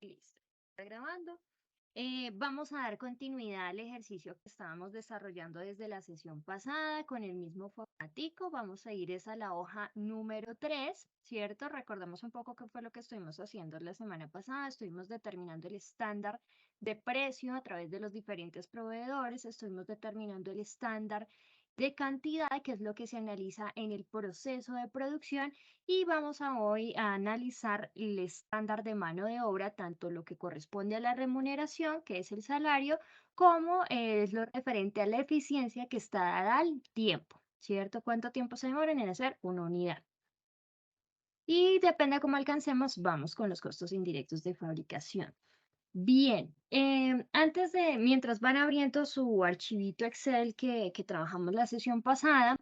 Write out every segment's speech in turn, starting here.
Listo, está grabando. Vamos a dar continuidad al ejercicio que estábamos desarrollando desde la sesión pasada con el mismo formatico. Vamos a ir es a la hoja número 3, ¿cierto? Recordamos un poco qué fue lo que estuvimos haciendo la semana pasada. Estuvimos determinando el estándar de precio a través de los diferentes proveedores. Estuvimos determinando el estándar de cantidad, que es lo que se analiza en el proceso de producción. Y vamos a hoy a analizar el estándar de mano de obra, tanto lo que corresponde a la remuneración, que es el salario, como es lo referente a la eficiencia que está dada al tiempo, ¿cierto? ¿Cuánto tiempo se demoran en hacer una unidad? Y depende de cómo alcancemos, vamos con los costos indirectos de fabricación. Bien, mientras van abriendo su archivito Excel que trabajamos la sesión pasada,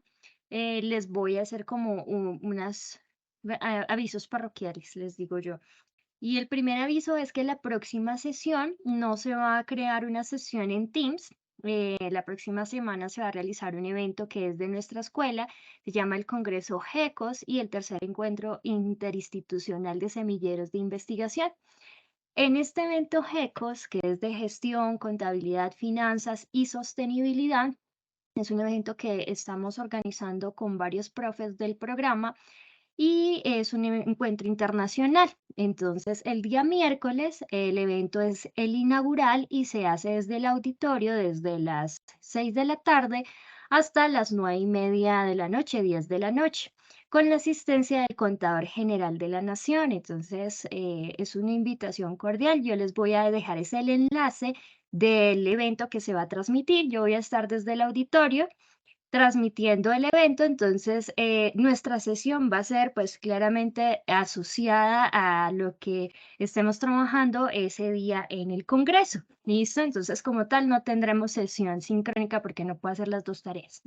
les voy a hacer como unas avisos parroquiales, les digo yo. Y el primer aviso es que la próxima sesión no se va a crear una sesión en Teams. La próxima semana se va a realizar un evento que es de nuestra escuela, se llama el Congreso GECOS y el tercer encuentro interinstitucional de semilleros de investigación. En este evento GECOS, que es de gestión, contabilidad, finanzas y sostenibilidad, es un evento que estamos organizando con varios profes del programa y es un encuentro internacional. Entonces, el día miércoles, el evento es el inaugural y se hace desde el auditorio desde las 6 de la tarde hasta las 9:30 de la noche, 10 de la noche, con la asistencia del contador general de la Nación. Entonces, es una invitación cordial. Yo les voy a dejar ese el enlace del evento que se va a transmitir. Yo voy a estar desde el auditorio transmitiendo el evento, entonces nuestra sesión va a ser pues claramente asociada a lo que estemos trabajando ese día en el Congreso. ¿Listo? Entonces como tal no tendremos sesión sincrónica porque no puedo hacer las dos tareas.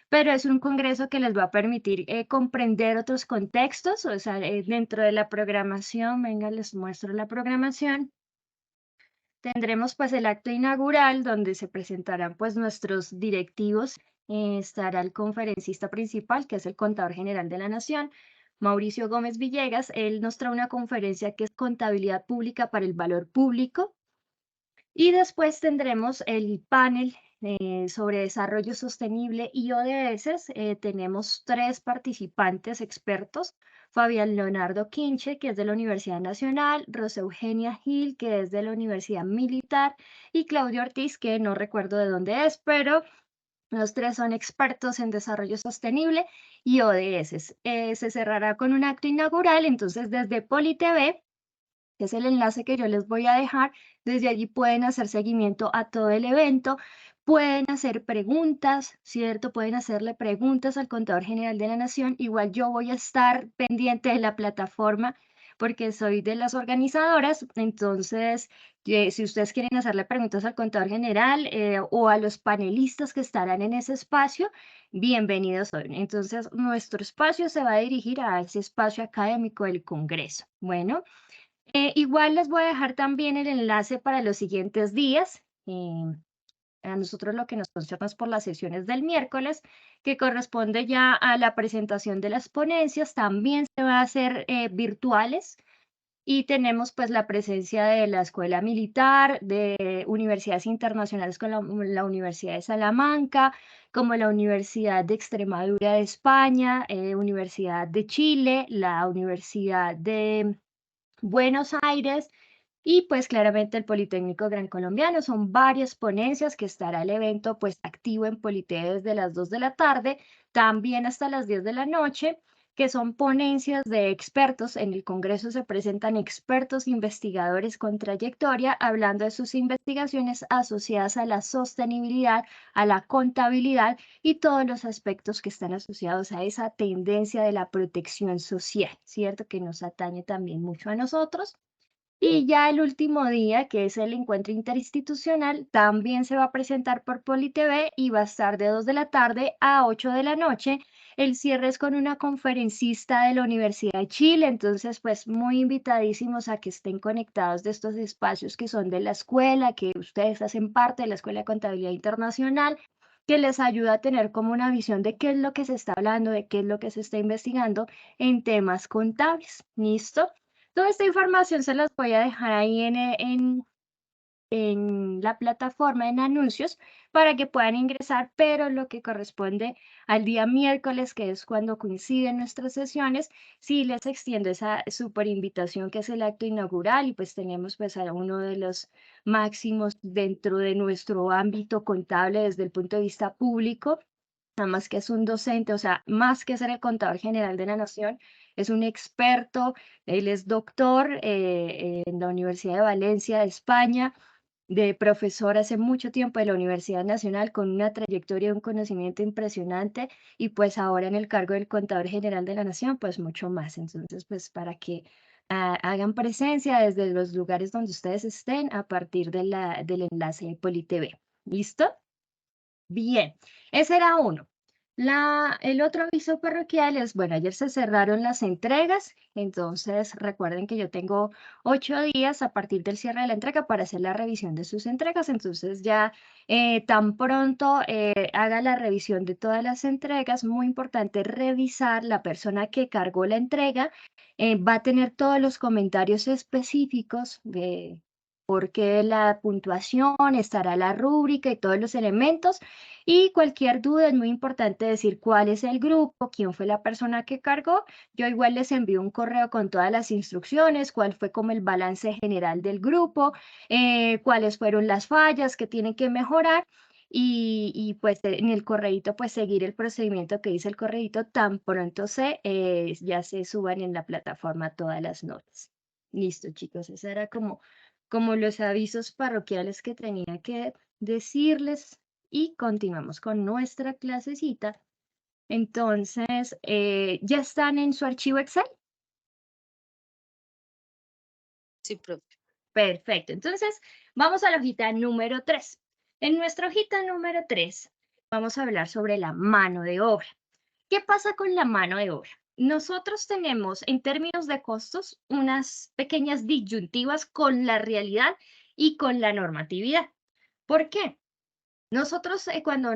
Pero es un congreso que les va a permitir comprender otros contextos, o sea, dentro de la programación, venga, les muestro la programación. Tendremos pues el acto inaugural donde se presentarán pues nuestros directivos. Estará el conferencista principal, que es el contador general de la Nación, Mauricio Gómez Villegas. Él nos trae una conferencia que es Contabilidad Pública para el Valor Público. Y después tendremos el panel sobre desarrollo sostenible y ODS. Tenemos tres participantes expertos: Fabián Leonardo Quinche, que es de la Universidad Nacional; Rosa Eugenia Gil, que es de la Universidad Militar; y Claudio Ortiz, que no recuerdo de dónde es, pero los tres son expertos en desarrollo sostenible y ODS. Se cerrará con un acto inaugural, entonces desde PoliTV, que es el enlace que yo les voy a dejar. Desde allí pueden hacer seguimiento a todo el evento, pueden hacer preguntas, ¿cierto? Pueden hacerle preguntas al contador general de la Nación. Igual yo voy a estar pendiente de la plataforma porque soy de las organizadoras, entonces si ustedes quieren hacerle preguntas al contador general o a los panelistas que estarán en ese espacio, bienvenidos son. Entonces, nuestro espacio se va a dirigir a ese espacio académico del Congreso. Bueno. Igual les voy a dejar también el enlace para los siguientes días. A nosotros lo que nos concierne es por las sesiones del miércoles, que corresponde ya a la presentación de las ponencias. También se va a hacer virtuales y tenemos pues la presencia de la Escuela Militar, de universidades internacionales como la Universidad de Salamanca, como la Universidad de Extremadura de España, Universidad de Chile, la Universidad de Buenos Aires y pues claramente el Politécnico Gran Colombiano. Son varias ponencias que estará el evento pues activo en Polité desde las 2 de la tarde, también hasta las 10 de la noche, que son ponencias de expertos. En el Congreso se presentan expertos investigadores con trayectoria hablando de sus investigaciones asociadas a la sostenibilidad, a la contabilidad y todos los aspectos que están asociados a esa tendencia de la protección social, ¿cierto? Que nos atañe también mucho a nosotros. Y ya el último día, que es el encuentro interinstitucional, también se va a presentar por PoliTV y va a estar de 2 de la tarde a 8 de la noche. El cierre es con una conferencista de la Universidad de Chile, entonces pues muy invitadísimos a que estén conectados de estos espacios que son de la escuela, que ustedes hacen parte de la Escuela de Contabilidad Internacional. que les ayuda a tener como una visión de qué es lo que se está hablando, de qué es lo que se está investigando en temas contables. ¿Listo? Toda esta información se las voy a dejar ahí en la plataforma en anuncios para que puedan ingresar, pero lo que corresponde al día miércoles, que es cuando coinciden nuestras sesiones, sí les extiendo esa super invitación que es el acto inaugural y pues tenemos pues a uno de los máximos dentro de nuestro ámbito contable desde el punto de vista público. Nada más que es un docente, o sea, más que ser el contador general de la nación, es un experto, él es doctor en la Universidad de Valencia, de España, de profesor hace mucho tiempo de la Universidad Nacional, con una trayectoria y un conocimiento impresionante, y pues ahora en el cargo del contador general de la nación, pues mucho más. Entonces, pues para que hagan presencia desde los lugares donde ustedes estén a partir de del enlace de PoliTV. ¿Listo? Bien, ese era uno. El otro aviso parroquial es, bueno, ayer se cerraron las entregas, entonces recuerden que yo tengo 8 días a partir del cierre de la entrega para hacer la revisión de sus entregas, entonces ya tan pronto haga la revisión de todas las entregas, muy importante revisar la persona que cargó la entrega, va a tener todos los comentarios específicos de por qué la puntuación, estará la rúbrica y todos los elementos. Y cualquier duda es muy importante decir cuál es el grupo, quién fue la persona que cargó. Yo igual les envío un correo con todas las instrucciones, cuál fue como el balance general del grupo, cuáles fueron las fallas que tienen que mejorar. Y pues en el correíto, pues seguir el procedimiento que dice el correíto tan pronto ya se suban en la plataforma todas las notas. Listo, chicos, esa era como los avisos parroquiales que tenía que decirles y continuamos con nuestra clasecita. Entonces, ¿ya están en su archivo Excel? Sí, profe. Perfecto. Entonces, vamos a la hojita número 3. En nuestra hojita número 3 vamos a hablar sobre la mano de obra. ¿Qué pasa con la mano de obra? Nosotros tenemos en términos de costos unas pequeñas disyuntivas con la realidad y con la normatividad. ¿Por qué? Nosotros cuando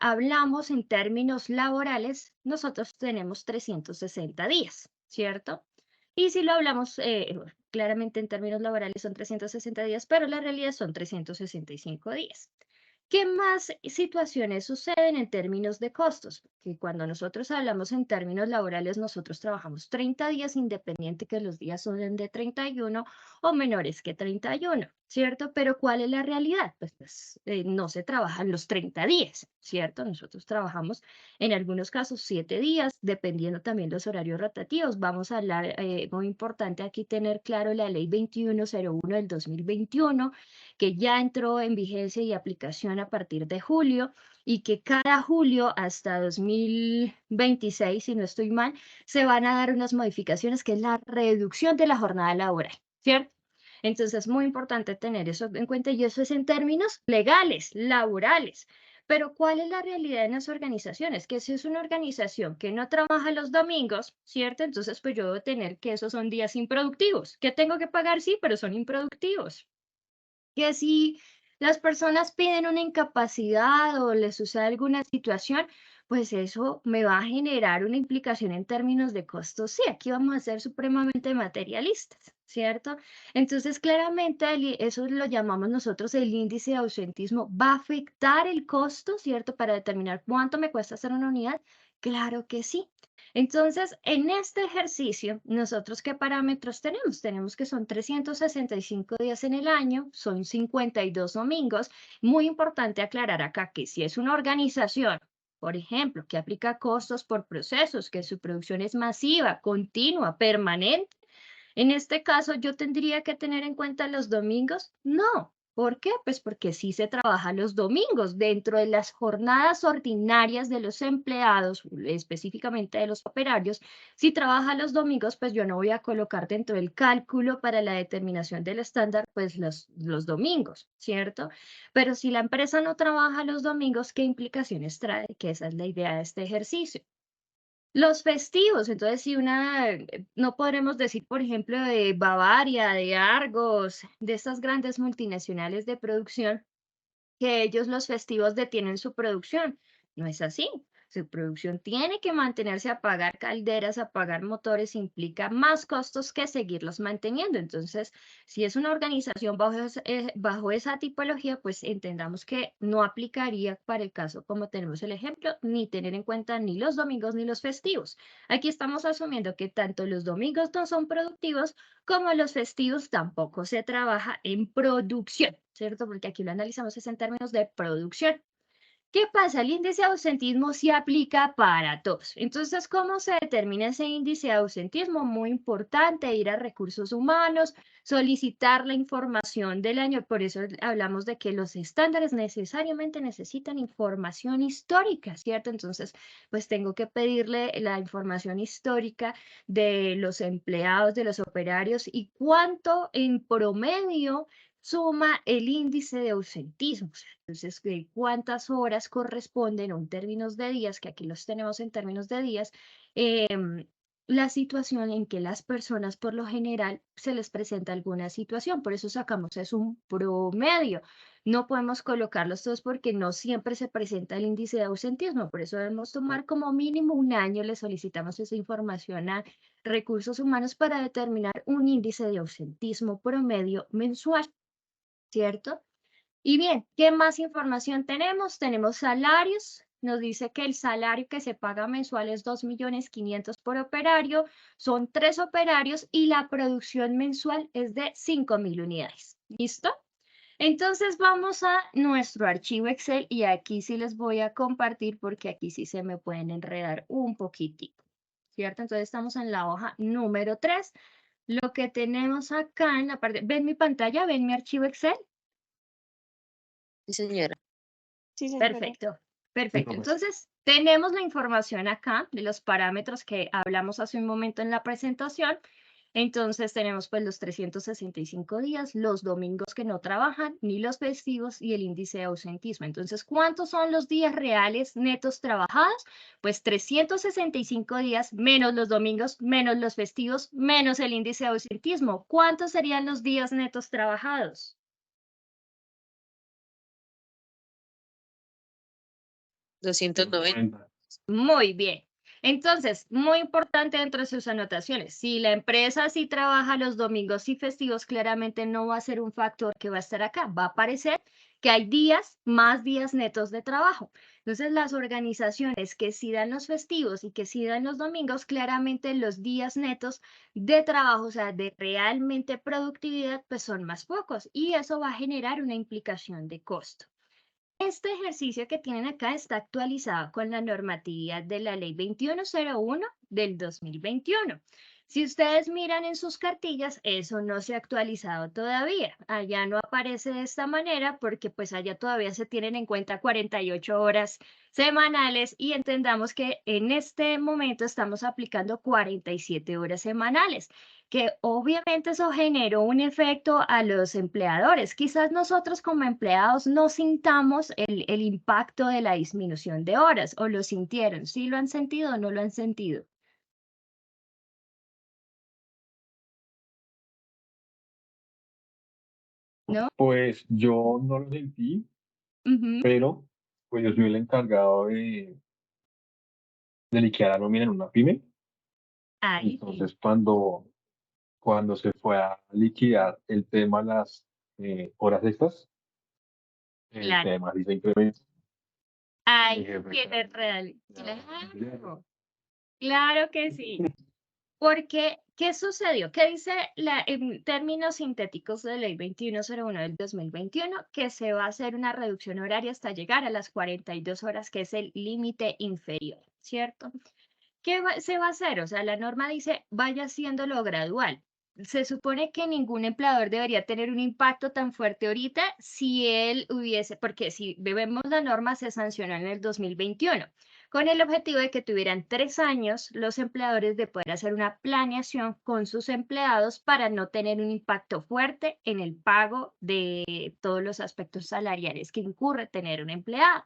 hablamos en términos laborales, nosotros tenemos 360 días, ¿cierto? Y si lo hablamos claramente en términos laborales son 360 días, pero la realidad son 365 días. ¿Qué más situaciones suceden en términos de costos? Que cuando nosotros hablamos en términos laborales, nosotros trabajamos 30 días independiente que los días son de 31 o menores que 31, ¿cierto? Pero ¿cuál es la realidad? Pues no se trabajan los 30 días, ¿cierto? Nosotros trabajamos en algunos casos 7 días, dependiendo también los horarios rotativos. Vamos a hablar, muy importante aquí tener claro la ley 2101 del 2021 que ya entró en vigencia y aplicación a partir de julio y que cada julio hasta 2026, si no estoy mal, se van a dar unas modificaciones que es la reducción de la jornada laboral, ¿cierto? Entonces, es muy importante tener eso en cuenta y eso es en términos legales, laborales. Pero ¿cuál es la realidad en las organizaciones? Que si es una organización que no trabaja los domingos, ¿cierto? Entonces, pues yo debo tener que esos son días improductivos. ¿Que tengo que pagar? Sí, pero son improductivos. Que si las personas piden una incapacidad o les sucede alguna situación, pues eso me va a generar una implicación en términos de costos. Sí, aquí vamos a ser supremamente materialistas, ¿cierto? Entonces, claramente eso lo llamamos nosotros el índice de ausentismo. ¿Va a afectar el costo, ¿cierto? Para determinar cuánto me cuesta hacer una unidad. Claro que sí. Entonces, en este ejercicio, ¿nosotros qué parámetros tenemos? Tenemos que son 365 días en el año, son 52 domingos. Muy importante aclarar acá que si es una organización, por ejemplo, que aplica costos por procesos, que su producción es masiva, continua, permanente, en este caso, ¿yo tendría que tener en cuenta los domingos? No. ¿Por qué? Pues porque sí se trabaja los domingos dentro de las jornadas ordinarias de los empleados, específicamente de los operarios. Si trabaja los domingos, pues yo no voy a colocar dentro del cálculo para la determinación del estándar, pues los domingos, ¿cierto? Pero si la empresa no trabaja los domingos, ¿qué implicaciones trae? Que esa es la idea de este ejercicio. Los festivos, entonces si no podremos decir, por ejemplo, de Bavaria, de Argos, de estas grandes multinacionales de producción, que ellos los festivos detienen su producción. No es así. Su producción tiene que mantenerse, a pagar calderas, a pagar motores, implica más costos que seguirlos manteniendo. Entonces, si es una organización bajo esa tipología, pues entendamos que no aplicaría para el caso como tenemos el ejemplo, ni tener en cuenta ni los domingos ni los festivos. Aquí estamos asumiendo que tanto los domingos no son productivos como los festivos tampoco se trabaja en producción, ¿cierto? Porque aquí lo analizamos es en términos de producción. ¿Qué pasa? El índice de ausentismo sí aplica para todos. Entonces, ¿cómo se determina ese índice de ausentismo? Muy importante ir a recursos humanos, solicitar la información del año. Por eso hablamos de que los estándares necesariamente necesitan información histórica, ¿cierto? Entonces, pues tengo que pedirle la información histórica de los empleados, de los operarios y cuánto en promedio suma el índice de ausentismo. Entonces, ¿cuántas horas corresponden o en términos de días, que aquí los tenemos en términos de días, la situación en que las personas por lo general se les presenta alguna situación? Por eso sacamos, es un promedio. No podemos colocarlos todos porque no siempre se presenta el índice de ausentismo. Por eso debemos tomar como mínimo un año, le solicitamos esa información a recursos humanos para determinar un índice de ausentismo promedio mensual, ¿cierto? Y bien, ¿qué más información tenemos? Tenemos salarios. Nos dice que el salario que se paga mensual es 2.500.000 por operario. Son 3 operarios y la producción mensual es de 5.000 unidades. ¿Listo? Entonces vamos a nuestro archivo Excel y aquí sí les voy a compartir porque aquí sí se me pueden enredar un poquitico, ¿cierto? Entonces estamos en la hoja número 3. Lo que tenemos acá en la parte, ¿ven mi pantalla? ¿Ven mi archivo Excel? Sí, señora. Sí, señora. Perfecto, perfecto. Entonces, tenemos la información acá de los parámetros que hablamos hace un momento en la presentación. Entonces, tenemos pues los 365 días, los domingos que no trabajan, ni los festivos y el índice de ausentismo. Entonces, ¿cuántos son los días reales netos trabajados? Pues 365 días menos los domingos, menos los festivos, menos el índice de ausentismo. ¿Cuántos serían los días netos trabajados? 290. Muy bien. Entonces, muy importante dentro de sus anotaciones, si la empresa sí trabaja los domingos y festivos, claramente no va a ser un factor que va a estar acá. Va a aparecer que hay días, más días netos de trabajo. Entonces, las organizaciones que sí dan los festivos y que sí dan los domingos, claramente los días netos de trabajo, o sea, de realmente productividad, pues son más pocos y eso va a generar una implicación de costo. Este ejercicio que tienen acá está actualizado con la normatividad de la Ley 2101 del 2021. Si ustedes miran en sus cartillas, eso no se ha actualizado todavía. Allá no aparece de esta manera porque pues allá todavía se tienen en cuenta 48 horas semanales y entendamos que en este momento estamos aplicando 47 horas semanales, que obviamente eso generó un efecto a los empleadores. Quizás nosotros como empleados no sintamos el impacto de la disminución de horas o lo sintieron. ¿Sí lo han sentido o no lo han sentido? ¿No? Pues yo no lo sentí, Ujú. pero pues yo soy el encargado de liquidar la nómina en una pyme. Ahí sí. Entonces, cuando se fue a liquidar el tema de las horas extras, el Claro. tema sí se incrementó. Mi Ahí jefe tiene real. ya, Claro. Claro que sí. Porque, ¿qué sucedió? ¿Qué dice en términos sintéticos de Ley 2101 del 2021? Que se va a hacer una reducción horaria hasta llegar a las 42 horas, que es el límite inferior, ¿cierto? Se va a hacer? O sea, la norma dice, vaya haciéndolo gradual. Se supone que ningún empleador debería tener un impacto tan fuerte ahorita si él hubiese, porque si vemos la norma se sancionó en el 2021, con el objetivo de que tuvieran 3 años los empleadores de poder hacer una planeación con sus empleados para no tener un impacto fuerte en el pago de todos los aspectos salariales que incurre tener un empleado.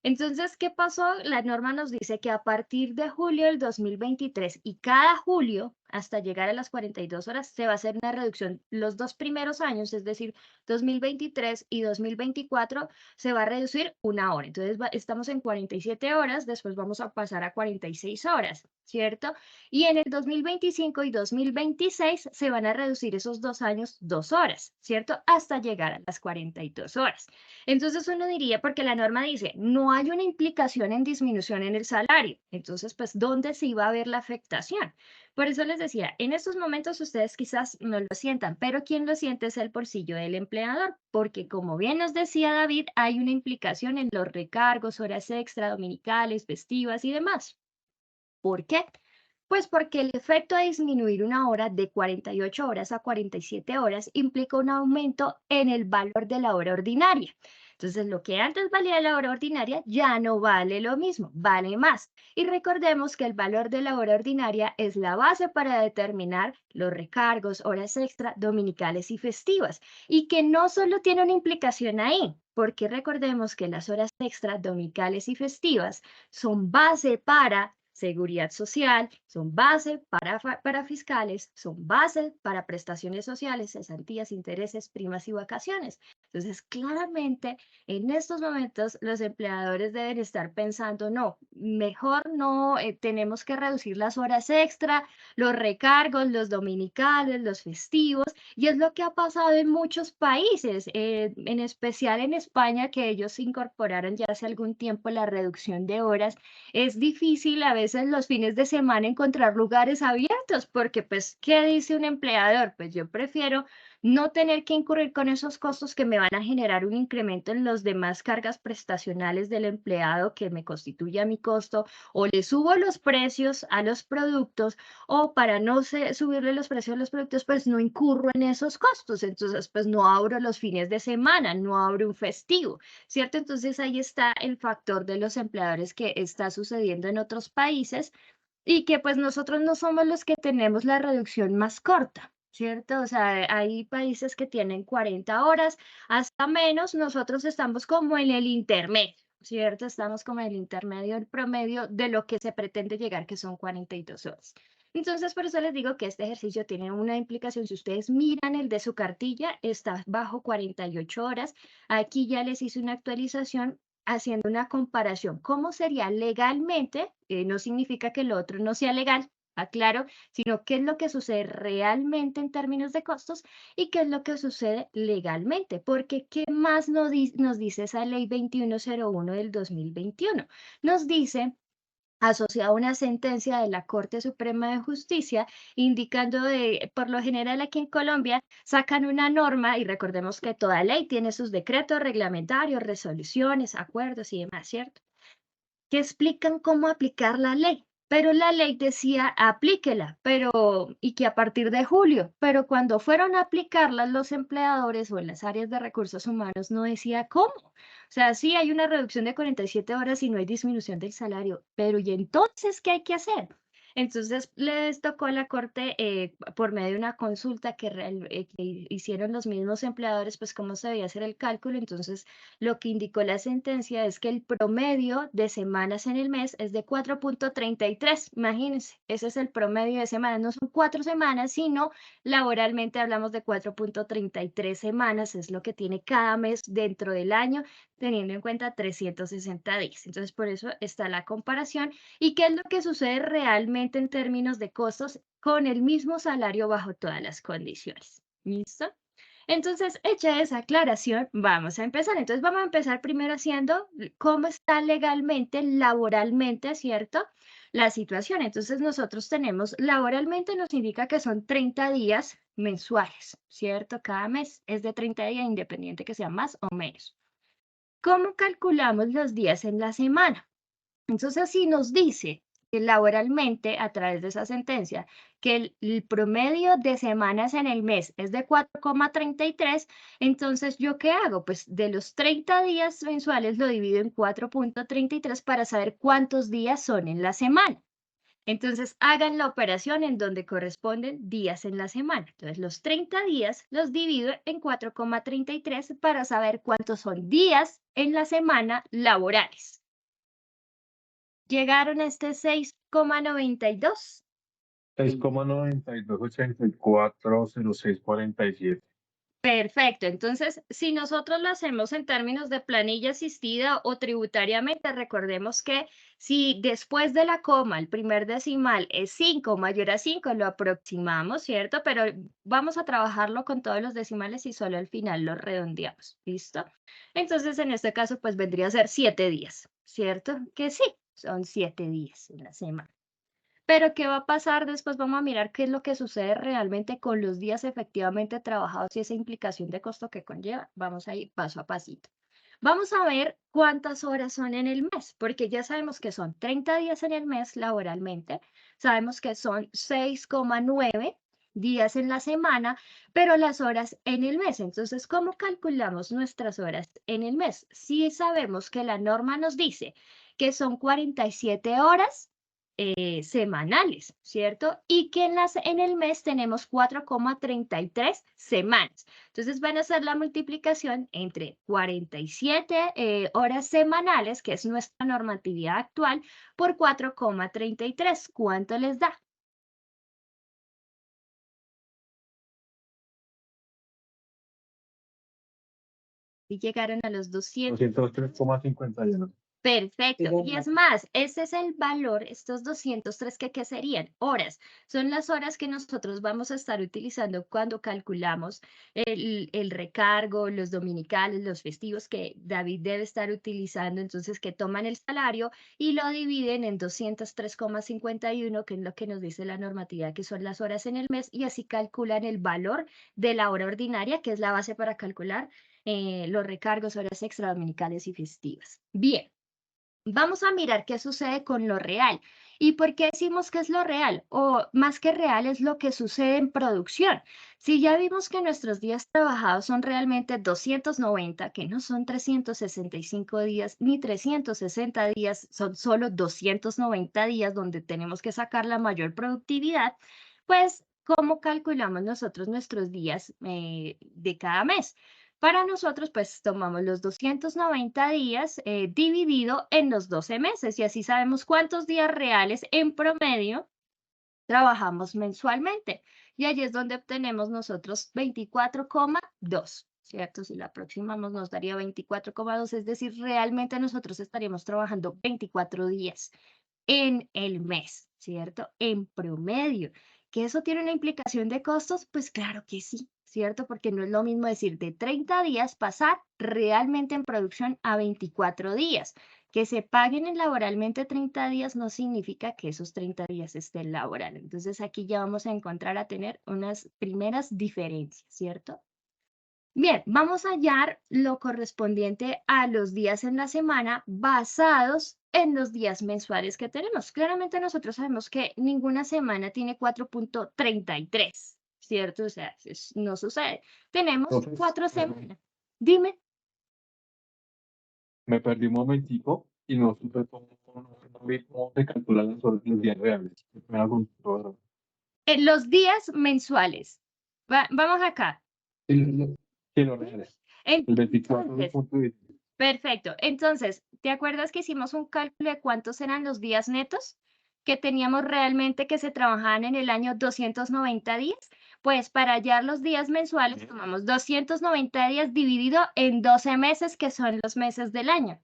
Entonces, ¿qué pasó? La norma nos dice que a partir de julio del 2023 y cada julio hasta llegar a las 42 horas, se va a hacer una reducción los 2 primeros años, es decir, 2023 y 2024, se va a reducir 1 hora. Entonces, estamos en 47 horas, después vamos a pasar a 46 horas, ¿cierto? Y en el 2025 y 2026 se van a reducir esos 2 años 2 horas, ¿cierto? Hasta llegar a las 42 horas. Entonces uno diría, porque la norma dice, no hay una implicación en disminución en el salario. Entonces, pues, ¿dónde se iba a ver la afectación? Por eso les decía, en estos momentos ustedes quizás no lo sientan, pero quien lo siente es el bolsillo del empleador, porque como bien nos decía David, hay una implicación en los recargos, horas extra, dominicales, festivas y demás. ¿Por qué? Pues porque el efecto de disminuir 1 hora de 48 horas a 47 horas implica un aumento en el valor de la hora ordinaria. Entonces, lo que antes valía la hora ordinaria ya no vale lo mismo, vale más. Y recordemos que el valor de la hora ordinaria es la base para determinar los recargos, horas extra, dominicales y festivas. Y que no solo tiene una implicación ahí, porque recordemos que las horas extra, dominicales y festivas son base para seguridad social, son base para fiscales, son base para prestaciones sociales, cesantías, intereses, primas y vacaciones. Entonces, claramente, en estos momentos, los empleadores deben estar pensando, no, mejor no, tenemos que reducir las horas extra, los recargos, los dominicales, los festivos, y es lo que ha pasado en muchos países, en especial en España, que ellos incorporaron ya hace algún tiempo la reducción de horas. Es difícil a veces los fines de semana encontrar lugares abiertos porque, pues, ¿qué dice un empleador? Pues yo prefiero no tener que incurrir con esos costos que me van a generar un incremento en los demás cargas prestacionales del empleado que me constituye mi costo, o le subo los precios a los productos, o para no subirle los precios a los productos, pues no incurro en esos costos. Entonces, pues no abro los fines de semana, no abro un festivo. ¿Cierto? Entonces ahí está el factor de los empleadores que está sucediendo en otros países y que pues nosotros no somos los que tenemos la reducción más corta, ¿cierto? O sea, hay países que tienen 40 horas, hasta menos, nosotros estamos como en el intermedio, ¿cierto? Estamos como en el intermedio, el promedio de lo que se pretende llegar, que son 42 horas. Entonces, por eso les digo que este ejercicio tiene una implicación. Si ustedes miran el de su cartilla, está bajo 48 horas. Aquí ya les hice una actualización haciendo una comparación. ¿Cómo sería legalmente? No significa que lo otro no sea legal, aclaro, sino qué es lo que sucede realmente en términos de costos y qué es lo que sucede legalmente. Porque ¿qué más nos dice esa ley 2101 del 2021? Nos dice asociado a una sentencia de la Corte Suprema de Justicia, indicando por lo general aquí en Colombia, sacan una norma y recordemos que toda ley tiene sus decretos reglamentarios, resoluciones, acuerdos y demás, ¿cierto? Que explican cómo aplicar la ley. Pero la ley decía aplíquela, y que a partir de julio, pero cuando fueron a aplicarla los empleadores o en las áreas de recursos humanos no decía cómo. O sea, sí hay una reducción de 47 horas y no hay disminución del salario, pero ¿y entonces qué hay que hacer? Entonces les tocó a la Corte, por medio de una consulta que hicieron los mismos empleadores, pues cómo se debía hacer el cálculo. Entonces lo que indicó la sentencia es que el promedio de semanas en el mes es de 4.33. Imagínense, ese es el promedio de semanas. No son 4 semanas, sino laboralmente hablamos de 4.33 semanas. Es lo que tiene cada mes dentro del año, teniendo en cuenta 360 días. Entonces, por eso está la comparación. ¿Y qué es lo que sucede realmente en términos de costos con el mismo salario bajo todas las condiciones? ¿Listo? Entonces, hecha esa aclaración, vamos a empezar. Entonces, vamos a empezar primero haciendo cómo está legalmente, laboralmente, ¿cierto? La situación. Entonces, nosotros tenemos, laboralmente nos indica que son 30 días mensuales, ¿cierto? Cada mes es de 30 días, independiente que sea más o menos. ¿Cómo calculamos los días en la semana? Entonces, si nos dice que laboralmente, a través de esa sentencia, que el promedio de semanas en el mes es de 4.33, entonces, ¿yo qué hago? Pues de los 30 días mensuales lo divido en 4.33 para saber cuántos días son en la semana. Entonces, hagan la operación en donde corresponden días en la semana. Entonces, los 30 días los divido en 4.33 para saber cuántos son días en la semana laborales. Llegaron a este 6.92. 6,92840647. Perfecto. Entonces, si nosotros lo hacemos en términos de planilla asistida o tributariamente, recordemos que si después de la coma el primer decimal es 5 mayor a 5, lo aproximamos, ¿cierto? Pero vamos a trabajarlo con todos los decimales y solo al final lo redondeamos. ¿Listo? Entonces, en este caso, pues vendría a ser 7 días, ¿cierto? Que sí, son 7 días en la semana. Pero, ¿qué va a pasar después? Vamos a mirar qué es lo que sucede realmente con los días efectivamente trabajados y esa implicación de costo que conlleva. Vamos a ir paso a pasito. Vamos a ver cuántas horas son en el mes, porque ya sabemos que son 30 días en el mes laboralmente, sabemos que son 6,9 días en la semana, pero las horas en el mes. Entonces, ¿cómo calculamos nuestras horas en el mes? Si sabemos que la norma nos dice que son 47 horas, semanales, ¿cierto? Y que en el mes tenemos 4,33 semanas. Entonces van a hacer la multiplicación entre 47 horas semanales, que es nuestra normatividad actual, por 4,33. ¿Cuánto les da? Y llegaron a los 200. 203,51. Perfecto. Digo, Y es más, ese es el valor, estos 203 que ¿qué serían? Horas. Son las horas que nosotros vamos a estar utilizando cuando calculamos el recargo, los dominicales, los festivos que David debe estar utilizando. Entonces, que toman el salario y lo dividen en 203,51, que es lo que nos dice la normatividad, que son las horas en el mes, y así calculan el valor de la hora ordinaria, que es la base para calcular los recargos, horas extra, dominicales y festivas. Bien. Vamos a mirar qué sucede con lo real. ¿Y por qué decimos que es lo real? O más que real es lo que sucede en producción. Si ya vimos que nuestros días trabajados son realmente 290, que no son 365 días ni 360 días, son solo 290 días donde tenemos que sacar la mayor productividad, pues ¿cómo calculamos nosotros nuestros días de cada mes? Para nosotros, pues tomamos los 290 días dividido en los 12 meses y así sabemos cuántos días reales en promedio trabajamos mensualmente. Y allí es donde obtenemos nosotros 24,2, ¿cierto? Si lo aproximamos nos daría 24,2, es decir, realmente nosotros estaríamos trabajando 24 días en el mes, ¿cierto? En promedio. ¿Que eso tiene una implicación de costos? Pues claro que sí, ¿cierto? Porque no es lo mismo decir de 30 días pasar realmente en producción a 24 días. Que se paguen en laboralmente 30 días no significa que esos 30 días estén laborales. Entonces aquí ya vamos a encontrar a tener unas primeras diferencias, ¿cierto? Bien, vamos a hallar lo correspondiente a los días en la semana basados en los días mensuales que tenemos. Claramente nosotros sabemos que ninguna semana tiene 4,33, ¿cierto? O sea, no sucede. Tenemos Entonces, 4 semanas. Dime. me perdí un momentico y no supe no vi cómo se calculan los días reales. Me hago un todo. Los días mensuales. Vamos acá. Sí, los reales. El 24 Entonces, punto de- perfecto. Entonces, ¿te acuerdas que hicimos un cálculo de cuántos eran los días netos que teníamos realmente que se trabajaban en el año 290 días? Pues para hallar los días mensuales Ujú. tomamos 290 días dividido en 12 meses, que son los meses del año.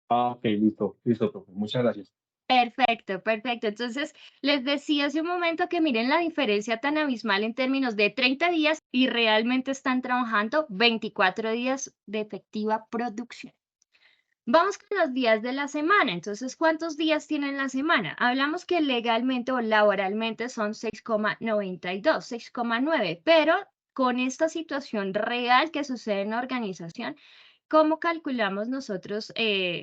Ah, ok, listo, listo, profe. Muchas gracias. Perfecto, perfecto. Entonces, les decía hace un momento que miren la diferencia tan abismal en términos de 30 días y realmente están trabajando 24 días de efectiva producción. Vamos con los días de la semana. Entonces, ¿cuántos días tiene la semana? Hablamos que legalmente o laboralmente son 6,92, 6,9, pero con esta situación real que sucede en la organización, ¿cómo calculamos nosotros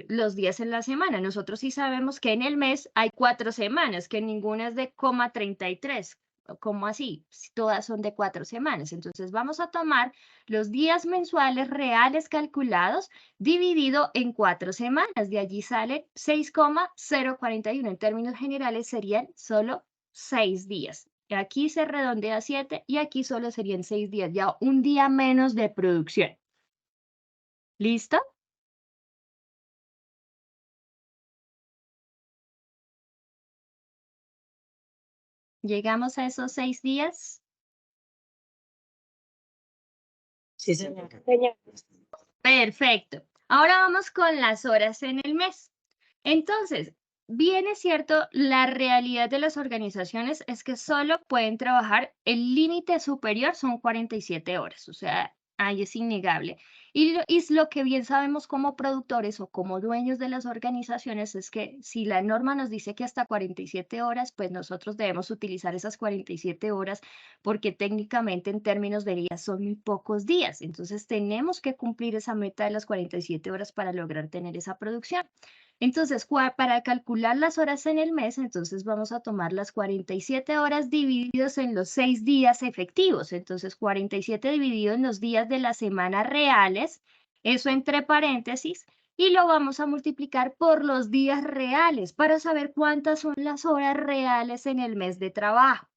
los días en la semana? Nosotros sí sabemos que en el mes hay 4 semanas, que ninguna es de 33. ¿Cómo así? Si todas son de 4 semanas. Entonces, vamos a tomar los días mensuales reales calculados dividido en 4 semanas. De allí sale 6,041. En términos generales serían solo 6 días. Aquí se redondea a 7 y aquí solo serían 6 días, ya un día menos de producción. ¿Listo? ¿Llegamos a esos 6 días? Sí, señora. Perfecto. Ahora vamos con las horas en el mes. Entonces, bien es cierto, la realidad de las organizaciones es que solo pueden trabajar, el límite superior son 47 horas, o sea, ahí es innegable. Y es lo que bien sabemos como productores o como dueños de las organizaciones es que si la norma nos dice que hasta 47 horas, pues nosotros debemos utilizar esas 47 horas porque técnicamente en términos de días son muy pocos días. Entonces tenemos que cumplir esa meta de las 47 horas para lograr tener esa producción. Entonces, para calcular las horas en el mes, entonces vamos a tomar las 47 horas divididos en los 6 días efectivos. Entonces, 47 dividido en los días de la semana reales, eso entre paréntesis, y lo vamos a multiplicar por los días reales para saber cuántas son las horas reales en el mes de trabajo.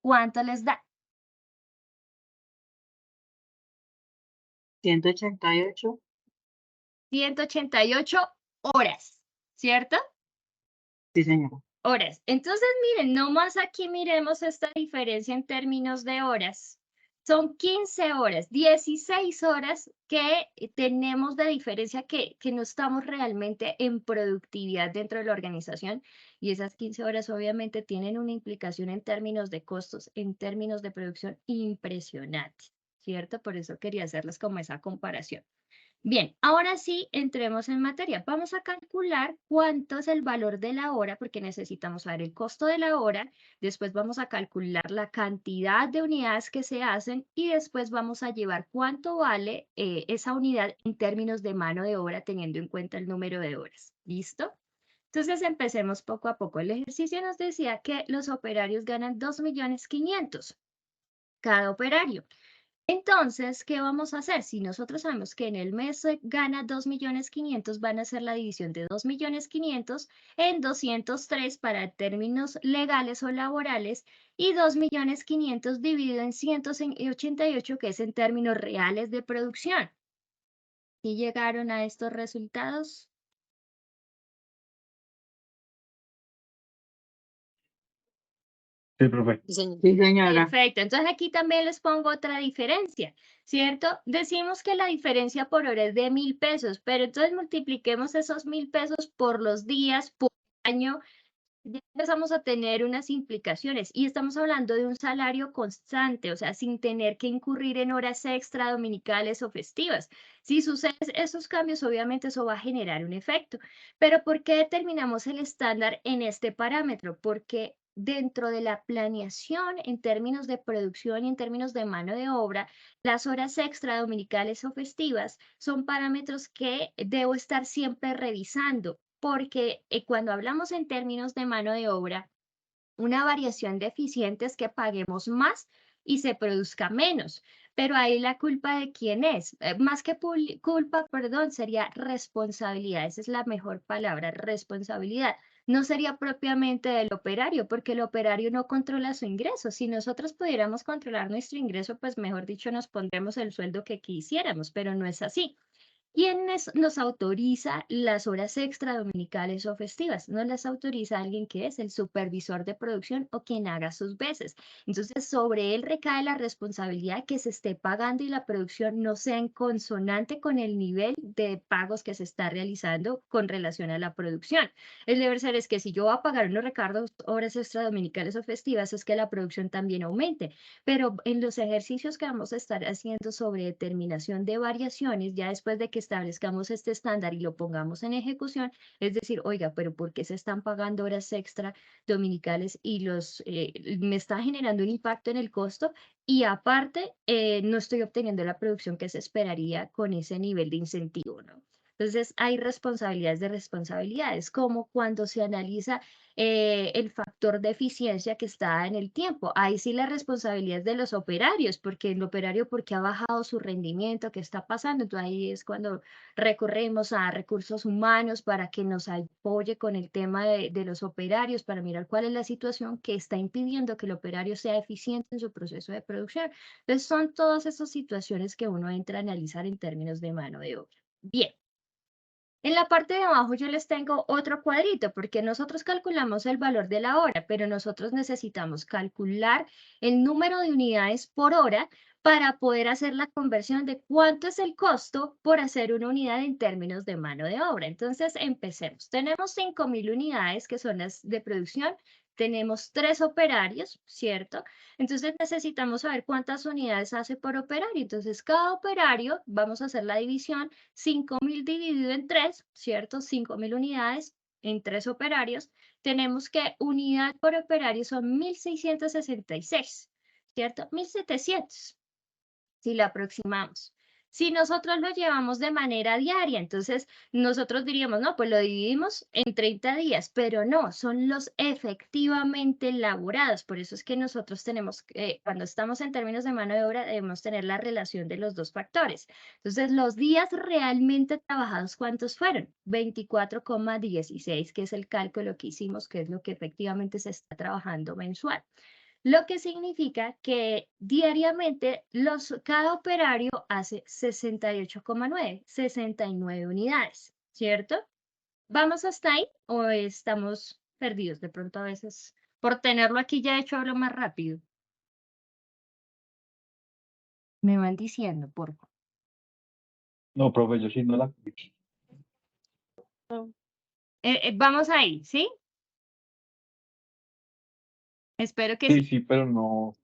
¿Cuánto les da? 188. 188 horas, ¿cierto? Sí, señora. Horas. Entonces, miren, nomás aquí miremos esta diferencia en términos de horas. Son 15 horas, 16 horas que tenemos de diferencia que no estamos realmente en productividad dentro de la organización y esas 15 horas obviamente tienen una implicación en términos de costos, en términos de producción impresionante, ¿cierto? Por eso quería hacerles como esa comparación. Bien, ahora sí, entremos en materia. Vamos a calcular cuánto es el valor de la hora, porque necesitamos saber el costo de la hora. Después vamos a calcular la cantidad de unidades que se hacen y después vamos a llevar cuánto vale esa unidad en términos de mano de obra, teniendo en cuenta el número de horas. ¿Listo? Entonces empecemos poco a poco. El ejercicio nos decía que los operarios ganan 2.500.000 cada operario. Entonces, ¿qué vamos a hacer? Si nosotros sabemos que en el mes gana 2.500.000, van a hacer la división de 2.500.000 en 203 para términos legales o laborales y 2.500.000 dividido en 188, que es en términos reales de producción. ¿Y llegaron a estos resultados? Sí, profe. Sí, señora. Perfecto, entonces aquí también les pongo otra diferencia, ¿cierto? Decimos que la diferencia por hora es de 1.000 pesos, pero entonces multipliquemos esos 1.000 pesos por los días, por año, ya empezamos a tener unas implicaciones y estamos hablando de un salario constante, o sea, sin tener que incurrir en horas extra, dominicales o festivas. Si suceden esos cambios, obviamente eso va a generar un efecto. Pero ¿por qué determinamos el estándar en este parámetro? Porque dentro de la planeación en términos de producción y en términos de mano de obra, las horas extra, dominicales o festivas son parámetros que debo estar siempre revisando porque cuando hablamos en términos de mano de obra, una variación deficiente es que paguemos más y se produzca menos. Pero ahí la culpa de quién es. Más que culpa, perdón, sería responsabilidad. Esa es la mejor palabra, responsabilidad. No sería propiamente del operario, porque el operario no controla su ingreso. Si nosotros pudiéramos controlar nuestro ingreso, pues mejor dicho, nos pondremos el sueldo que quisiéramos, pero no es así. ¿Quién nos autoriza las horas extra dominicales o festivas? No las autoriza alguien que es el supervisor de producción o quien haga sus veces. Entonces, sobre él recae la responsabilidad que se esté pagando y la producción no sea en consonante con el nivel de pagos que se está realizando con relación a la producción. El deber ser es que si yo voy a pagar unos recargos, horas extra dominicales o festivas, es que la producción también aumente. Pero en los ejercicios que vamos a estar haciendo sobre determinación de variaciones, ya después de que establezcamos este estándar y lo pongamos en ejecución, es decir, oiga, pero ¿por qué se están pagando horas extra dominicales y me está generando un impacto en el costo? Y aparte, no estoy obteniendo la producción que se esperaría con ese nivel de incentivo, ¿no? Entonces, hay responsabilidades de responsabilidades, como cuando se analiza el factor de eficiencia que está en el tiempo. Ahí sí la responsabilidad es de los operarios, porque el operario, porque ha bajado su rendimiento, ¿qué está pasando? Entonces ahí es cuando recurrimos a recursos humanos para que nos apoye con el tema de los operarios, para mirar cuál es la situación que está impidiendo que el operario sea eficiente en su proceso de producción. Entonces son todas esas situaciones que uno entra a analizar en términos de mano de obra. Bien. En la parte de abajo yo les tengo otro cuadrito porque nosotros calculamos el valor de la hora, pero nosotros necesitamos calcular el número de unidades por hora para poder hacer la conversión de cuánto es el costo por hacer una unidad en términos de mano de obra. Entonces, empecemos. Tenemos 5.000 unidades que son las de producción. Tenemos 3 operarios, ¿cierto? Entonces necesitamos saber cuántas unidades hace por operario. Entonces, cada operario, vamos a hacer la división, 5.000 dividido en 3, ¿cierto? 5.000 unidades en 3 operarios. Tenemos que unidad por operario son 1.666, ¿cierto? 1.700, si la aproximamos. Si nosotros lo llevamos de manera diaria, entonces nosotros diríamos, no, pues lo dividimos en 30 días, pero no, son los efectivamente elaborados. Por eso es que nosotros tenemos, cuando estamos en términos de mano de obra, debemos tener la relación de los dos factores. Entonces, los días realmente trabajados, ¿cuántos fueron? 24,16, que es el cálculo que hicimos, que es lo que efectivamente se está trabajando mensual. Lo que significa que diariamente cada operario hace 68,9, 69 unidades, ¿cierto? ¿Vamos hasta ahí o estamos perdidos? De pronto a veces, por tenerlo aquí ya hecho, hablo más rápido. Me van diciendo, por favor. No, profe, yo sí no la. Vamos ahí, ¿sí? Espero que Sí, sí. sí, pero no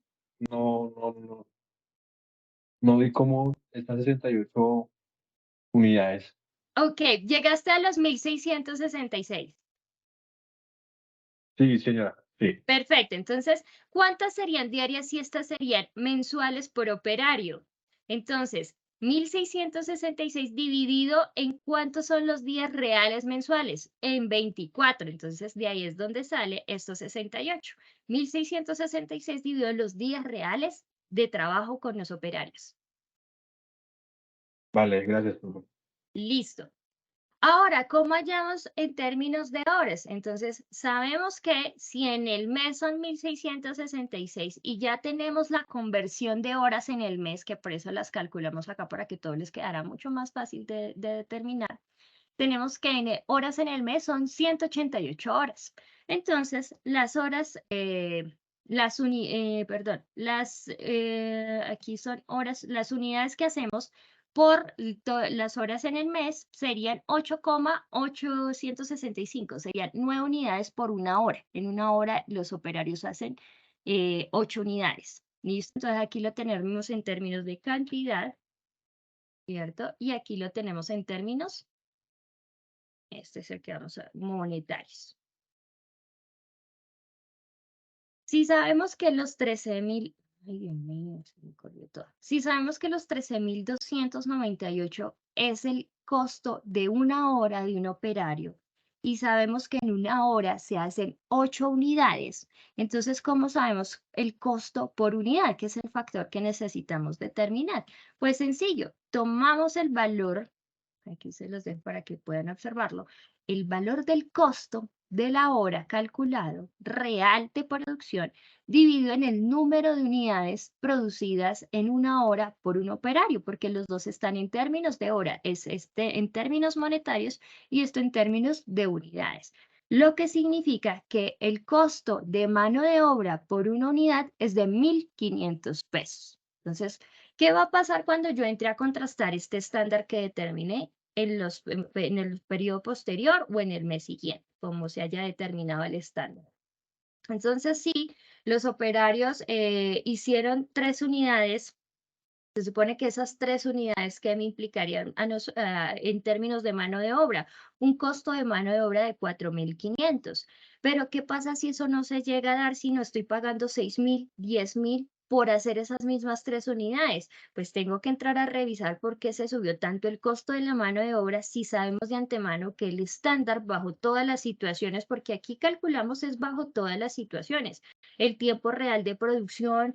vi cómo estas 68 unidades. Ok, llegaste a los 1.666. Sí, señora, sí. Perfecto. Entonces, ¿cuántas serían diarias y estas serían mensuales por operario? Entonces, 1.666 dividido en cuántos son los días reales mensuales, en 24. Entonces, de ahí es donde sale estos 68. 1.666 dividido en los días reales de trabajo con los operarios. Vale, gracias, profe. Listo. Ahora, ¿cómo hallamos en términos de horas? Entonces, sabemos que si en el mes son 1.666 y ya tenemos la conversión de horas en el mes, que por eso las calculamos acá para que todo les quedara mucho más fácil de determinar, tenemos que horas en el mes son 188 horas. Entonces, las horas, aquí son horas, las unidades que hacemos por las horas en el mes serían 8,865, serían 9 unidades por una hora. En una hora los operarios hacen 8 unidades. ¿Listo? Entonces aquí lo tenemos en términos de cantidad, ¿cierto? Y aquí lo tenemos en términos, este es el que vamos a ver, monetarios. Si sabemos que los 13.000, ay Dios mío, se me corrió todo. Si sabemos que los 13.298 es el costo de una hora de un operario y sabemos que en una hora se hacen 8 unidades, entonces, ¿cómo sabemos el costo por unidad, que es el factor que necesitamos determinar? Pues sencillo, tomamos el valor, aquí se los dejo para que puedan observarlo, el valor del costo de la hora calculado real de producción dividido en el número de unidades producidas en una hora por un operario, porque los dos están en términos de hora, es en términos monetarios y esto en términos de unidades. Lo que significa que el costo de mano de obra por una unidad es de 1.500 pesos. Entonces, ¿qué va a pasar cuando yo entre a contrastar este estándar que determiné en el periodo posterior o en el mes siguiente, como se haya determinado el estándar? Entonces, sí, los operarios hicieron 3 unidades. Se supone que esas 3 unidades que me implicarían en términos de mano de obra, un costo de mano de obra de 4.500. Pero, ¿qué pasa si eso no se llega a dar si no estoy pagando 6.000, 10.000 por hacer esas mismas 3 unidades? Pues tengo que entrar a revisar por qué se subió tanto el costo de la mano de obra si sabemos de antemano que el estándar bajo todas las situaciones, porque aquí calculamos es bajo todas las situaciones, el tiempo real de producción,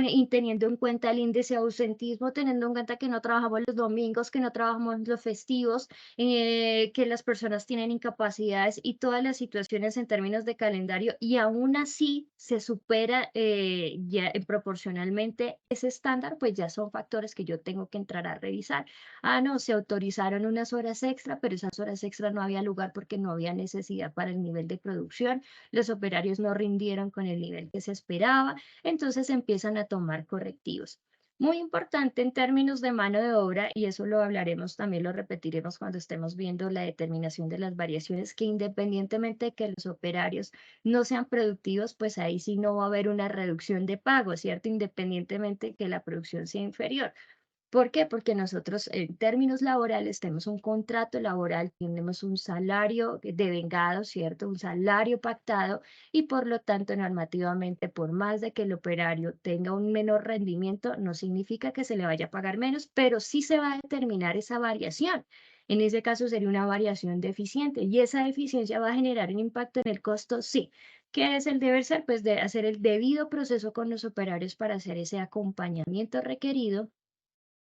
y teniendo en cuenta el índice de ausentismo, teniendo en cuenta que no trabajamos los domingos, que no trabajamos los festivos, que las personas tienen incapacidades y todas las situaciones en términos de calendario, y aún así se supera ya en proporción proporcionalmente ese estándar, pues ya son factores que yo tengo que entrar a revisar. Ah, no, se autorizaron unas horas extra, pero esas horas extra no había lugar porque no había necesidad para el nivel de producción, los operarios no rindieron con el nivel que se esperaba, entonces empiezan a tomar correctivos. Muy importante en términos de mano de obra, y eso lo hablaremos, también lo repetiremos cuando estemos viendo la determinación de las variaciones, que independientemente de que los operarios no sean productivos, pues ahí sí no va a haber una reducción de pago, ¿cierto? Independientemente de que la producción sea inferior. ¿Por qué? Porque nosotros en términos laborales tenemos un contrato laboral, tenemos un salario devengado, ¿cierto? Un salario pactado y por lo tanto normativamente, por más de que el operario tenga un menor rendimiento, no significa que se le vaya a pagar menos, pero sí se va a determinar esa variación. En ese caso sería una variación deficiente y esa deficiencia va a generar un impacto en el costo, sí. ¿Qué es el deber ser? Pues de hacer el debido proceso con los operarios para hacer ese acompañamiento requerido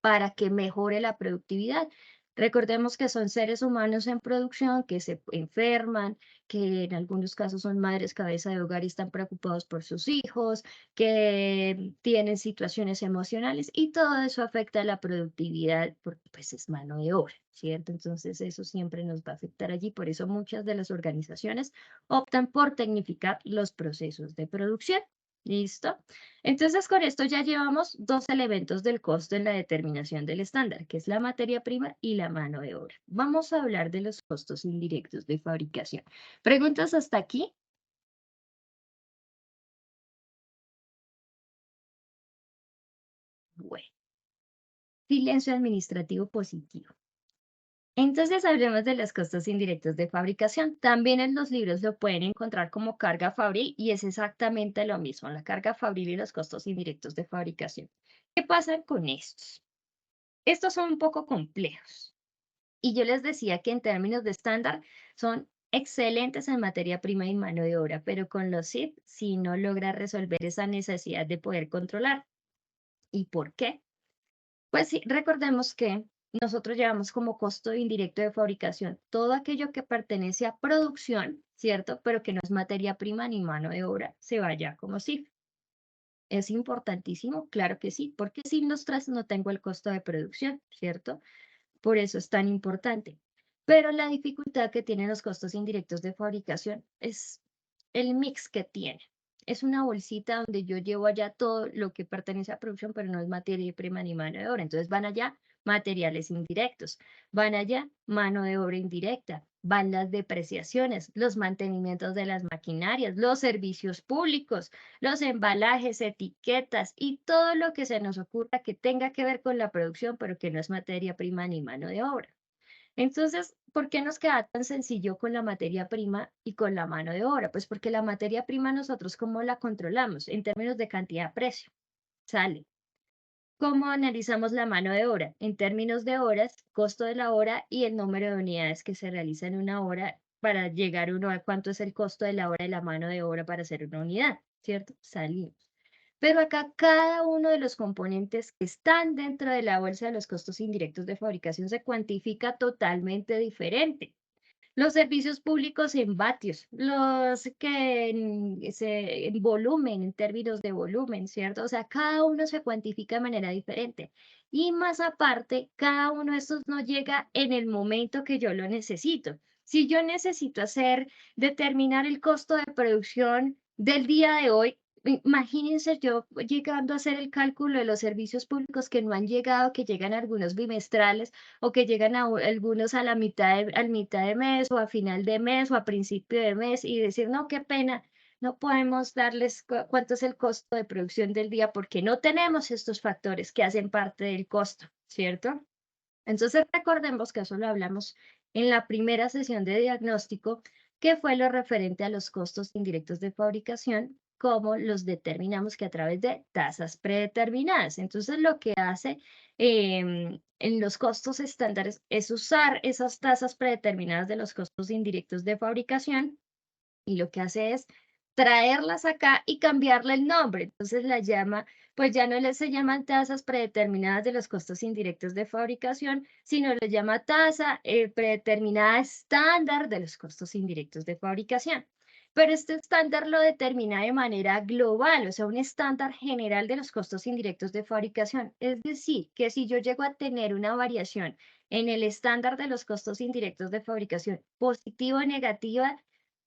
para que mejore la productividad. Recordemos que son seres humanos en producción que se enferman, que en algunos casos son madres cabeza de hogar y están preocupados por sus hijos, que tienen situaciones emocionales y todo eso afecta a la productividad porque pues es mano de obra, ¿cierto? Entonces eso siempre nos va a afectar allí. Por eso muchas de las organizaciones optan por tecnificar los procesos de producción. ¿Listo? Entonces, con esto ya llevamos dos elementos del costo en la determinación del estándar, que es la materia prima y la mano de obra. Vamos a hablar de los costos indirectos de fabricación. ¿Preguntas hasta aquí? Bueno, silencio administrativo positivo. Entonces, hablemos de los costos indirectos de fabricación. También en los libros lo pueden encontrar como carga fabril y es exactamente lo mismo, la carga fabril y los costos indirectos de fabricación. ¿Qué pasa con estos? Estos son un poco complejos. Y yo les decía que en términos de estándar son excelentes en materia prima y mano de obra, pero con los SIP sí no logra resolver esa necesidad de poder controlar. ¿Y por qué? Pues sí, recordemos que nosotros llevamos como costo indirecto de fabricación todo aquello que pertenece a producción, ¿cierto? Pero que no es materia prima ni mano de obra, se vaya como SIF. ¿Es importantísimo? Claro que sí, porque sin los tres no tengo el costo de producción, ¿cierto? Por eso es tan importante. Pero la dificultad que tienen los costos indirectos de fabricación es el mix que tiene. Es una bolsita donde yo llevo allá todo lo que pertenece a producción, pero no es materia prima ni mano de obra. Entonces van allá materiales indirectos, van allá mano de obra indirecta, van las depreciaciones, los mantenimientos de las maquinarias, los servicios públicos, los embalajes, etiquetas y todo lo que se nos ocurra que tenga que ver con la producción, pero que no es materia prima ni mano de obra. Entonces, ¿por qué nos queda tan sencillo con la materia prima y con la mano de obra? Pues porque la materia prima nosotros cómo la controlamos en términos de cantidad-precio. Sale. ¿Cómo analizamos la mano de obra? En términos de horas, costo de la hora y el número de unidades que se realiza en una hora para llegar uno a cuánto es el costo de la hora de la mano de obra para hacer una unidad, ¿cierto? Salimos. Pero acá cada uno de los componentes que están dentro de la bolsa de los costos indirectos de fabricación se cuantifica totalmente diferente. Los servicios públicos en vatios, los que en volumen, en términos de volumen, ¿cierto? O sea, cada uno se cuantifica de manera diferente. Y más aparte, cada uno de estos no llega en el momento que yo lo necesito. Si yo necesito determinar el costo de producción del día de hoy, imagínense yo llegando a hacer el cálculo de los servicios públicos que no han llegado, que llegan algunos bimestrales o que llegan algunos a la mitad de mes o a final de mes o a principio de mes y decir, no, qué pena, no podemos darles cuánto es el costo de producción del día porque no tenemos estos factores que hacen parte del costo, ¿cierto? Entonces recordemos que eso lo hablamos en la primera sesión de diagnóstico, que fue lo referente a los costos indirectos de fabricación, cómo los determinamos que a través de tasas predeterminadas. Entonces lo que hace en los costos estándares es usar esas tasas predeterminadas de los costos indirectos de fabricación y lo que hace es traerlas acá y cambiarle el nombre. Entonces la llama, pues ya no se llaman tasas predeterminadas de los costos indirectos de fabricación, sino le llama tasa predeterminada estándar de los costos indirectos de fabricación. pero este estándar lo determina de manera global, o sea, un estándar general de los costos indirectos de fabricación. Es decir, que si yo llego a tener una variación en el estándar de los costos indirectos de fabricación, positiva o negativa,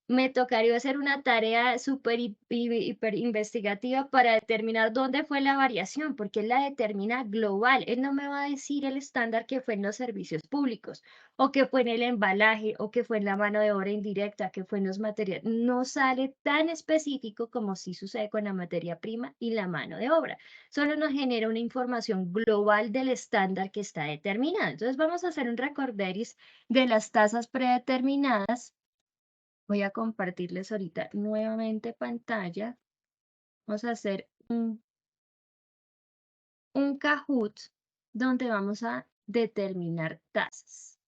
me tocaría hacer una tarea súper hiper investigativa para determinar dónde fue la variación, porque él la determina global. Él no me va a decir el estándar que fue en los servicios públicos, o que fue en el embalaje, o que fue en la mano de obra indirecta, que fue en los materiales. No sale tan específico como sí sucede con la materia prima y la mano de obra. Solo nos genera una información global del estándar que está determinado. Entonces vamos a hacer un recorderis de las tasas predeterminadas. Voy a compartirles ahorita nuevamente pantalla. Vamos a hacer un Kahoot donde vamos a determinar tasas.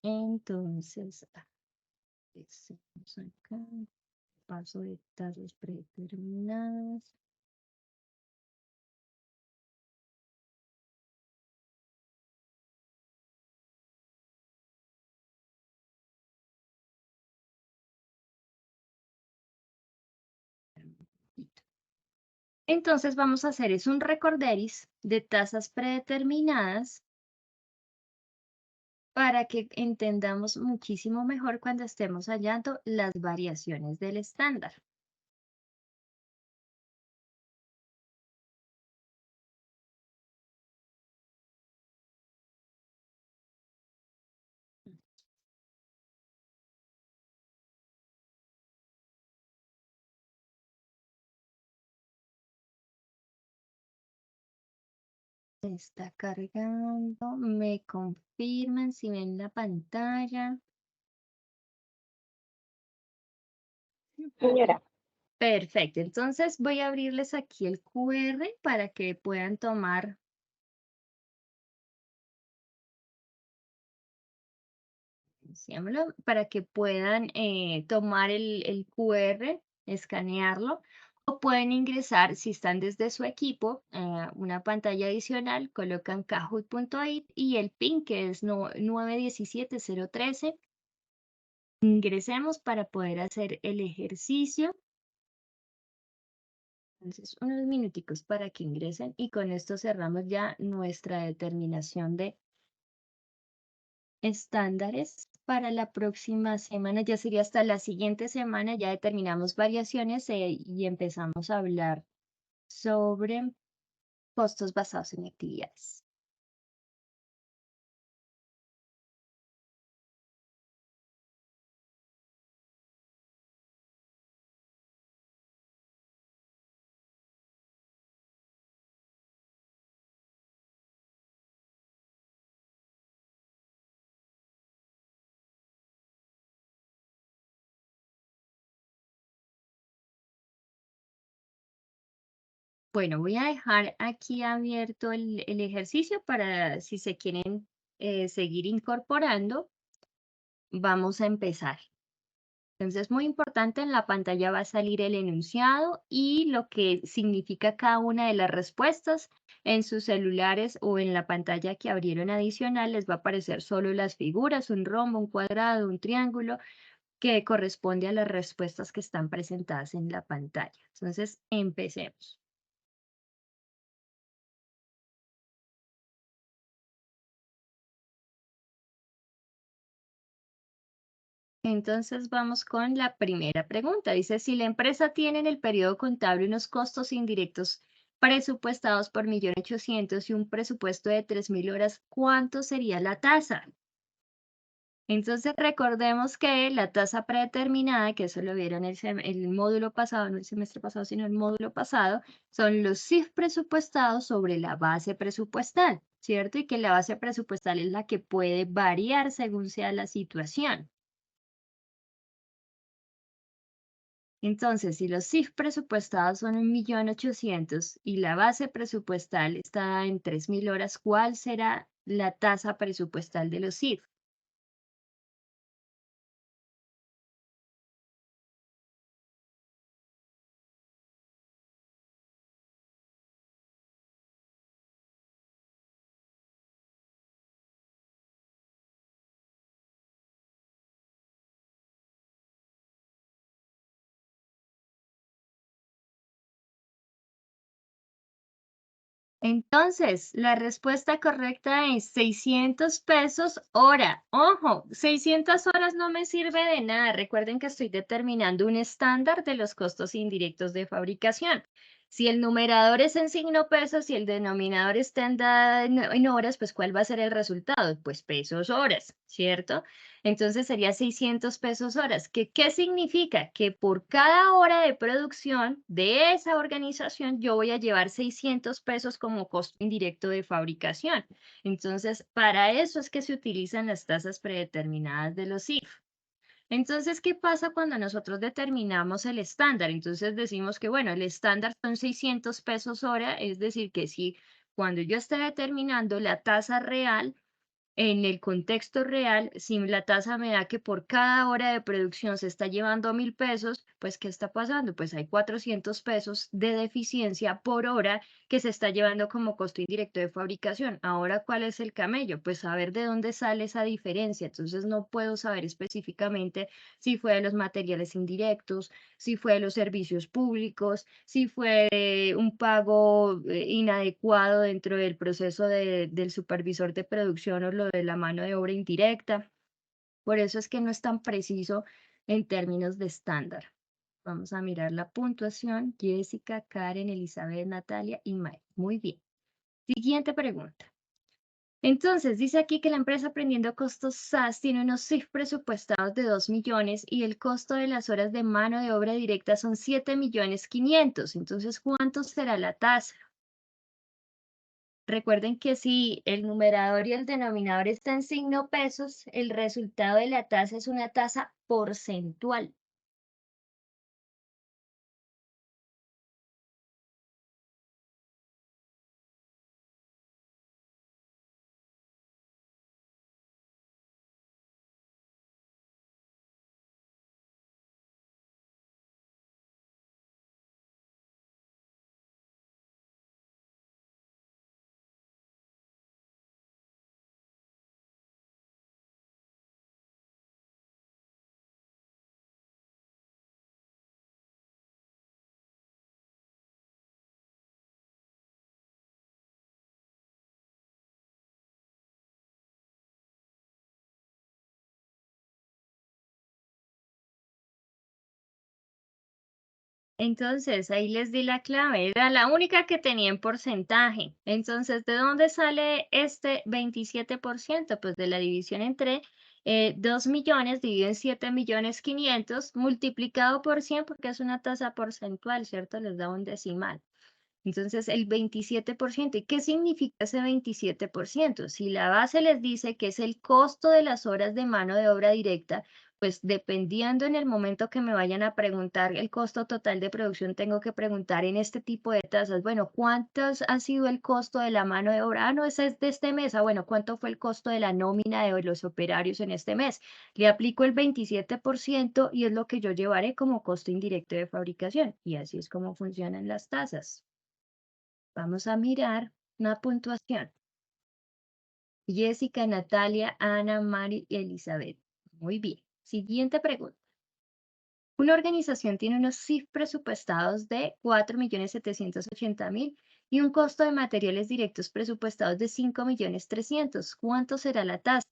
Entonces, empecemos acá, paso de tasas predeterminadas. Entonces vamos a hacer es un recorderis de tasas predeterminadas para que entendamos muchísimo mejor cuando estemos hallando las variaciones del estándar. Está cargando, me confirman si ven la pantalla. Señora, Perfecto, entonces voy a abrirles aquí el QR para que puedan tomar, para que puedan tomar el QR, escanearlo, o pueden ingresar, si están desde su equipo, una pantalla adicional, colocan kahoot.it y el PIN que es 917013. Ingresemos para poder hacer el ejercicio. Entonces, unos minuticos para que ingresen y con esto cerramos ya nuestra determinación de estándares para la próxima semana. Ya sería hasta la siguiente semana, ya determinamos variaciones y empezamos a hablar sobre costos basados en actividades. Bueno, voy a dejar aquí abierto el ejercicio para si se quieren seguir incorporando. Vamos a empezar. Entonces, muy importante, en la pantalla va a salir el enunciado y lo que significa cada una de las respuestas. En sus celulares o en la pantalla que abrieron adicional les va a aparecer solo las figuras, un rombo, un cuadrado, un triángulo, que corresponde a las respuestas que están presentadas en la pantalla. Entonces, empecemos. Entonces vamos con la primera pregunta. Dice, si la empresa tiene en el periodo contable unos costos indirectos presupuestados por 1.800.000 y un presupuesto de 3.000 horas, ¿cuánto sería la tasa? Entonces recordemos que la tasa predeterminada, que eso lo vieron el módulo pasado, no el semestre pasado, sino el módulo pasado, son los CIF presupuestados sobre la base presupuestal, ¿cierto? Y que la base presupuestal es la que puede variar según sea la situación. Entonces, si los CIF presupuestados son 1.800.000 y la base presupuestal está en 3.000 horas, ¿cuál será la tasa presupuestal de los CIF? Entonces, la respuesta correcta es 600 pesos hora. Ojo, 600 horas no me sirve de nada. Recuerden que estoy determinando un estándar de los costos indirectos de fabricación. Si el numerador es en signo pesos y el denominador está en horas, pues ¿cuál va a ser el resultado? Pues pesos horas, ¿cierto? Entonces sería 600 pesos horas. ¿Qué significa? Que por cada hora de producción de esa organización yo voy a llevar 600 pesos como costo indirecto de fabricación. Entonces, para eso es que se utilizan las tasas predeterminadas de los IF. Entonces, ¿qué pasa cuando nosotros determinamos el estándar? Entonces decimos que, bueno, el estándar son 600 pesos hora, es decir, que si cuando yo esté determinando la tasa real, en el contexto real, si la tasa me da que por cada hora de producción se está llevando 1.000 pesos, pues ¿qué está pasando? Pues hay 400 pesos de deficiencia por hora que se está llevando como costo indirecto de fabricación. Ahora, ¿cuál es el camello? Pues saber de dónde sale esa diferencia. Entonces no puedo saber específicamente si fue de los materiales indirectos, si fue de los servicios públicos, si fue un pago inadecuado dentro del proceso del supervisor de producción o lo de la mano de obra indirecta. Por eso es que no es tan preciso en términos de estándar. Vamos a mirar la puntuación. Jessica, Karen, Elizabeth, Natalia y Mike. Muy bien. Siguiente pregunta. Entonces, dice aquí que la empresa Aprendiendo Costos SAS tiene unos CIF presupuestados de 2 millones y el costo de las horas de mano de obra directa son 7.500.000. Entonces, ¿cuánto será la tasa? Recuerden que si el numerador y el denominador están en signo pesos, el resultado de la tasa es una tasa porcentual. Entonces, ahí les di la clave, era la única que tenía en porcentaje. Entonces, ¿de dónde sale este 27%? Pues de la división entre 2 millones dividido en 7.500.000 multiplicado por 100 porque es una tasa porcentual, ¿cierto? Les da un decimal. Entonces, el 27%. ¿Y qué significa ese 27%? Si la base les dice que es el costo de las horas de mano de obra directa, pues dependiendo en el momento que me vayan a preguntar el costo total de producción, tengo que preguntar en este tipo de tasas, bueno, ¿cuántos ha sido el costo de la mano de obra? Ah, no, ese es de este mes. Ah, bueno, ¿cuánto fue el costo de la nómina de los operarios en este mes? Le aplico el 27% y es lo que yo llevaré como costo indirecto de fabricación. Y así es como funcionan las tasas. Vamos a mirar una puntuación. Jessica, Natalia, Ana, Mari y Elizabeth. Muy bien. Siguiente pregunta. Una organización tiene unos CIF presupuestados de 4.780.000 y un costo de materiales directos presupuestados de 5.300.000. ¿Cuánto será la tasa?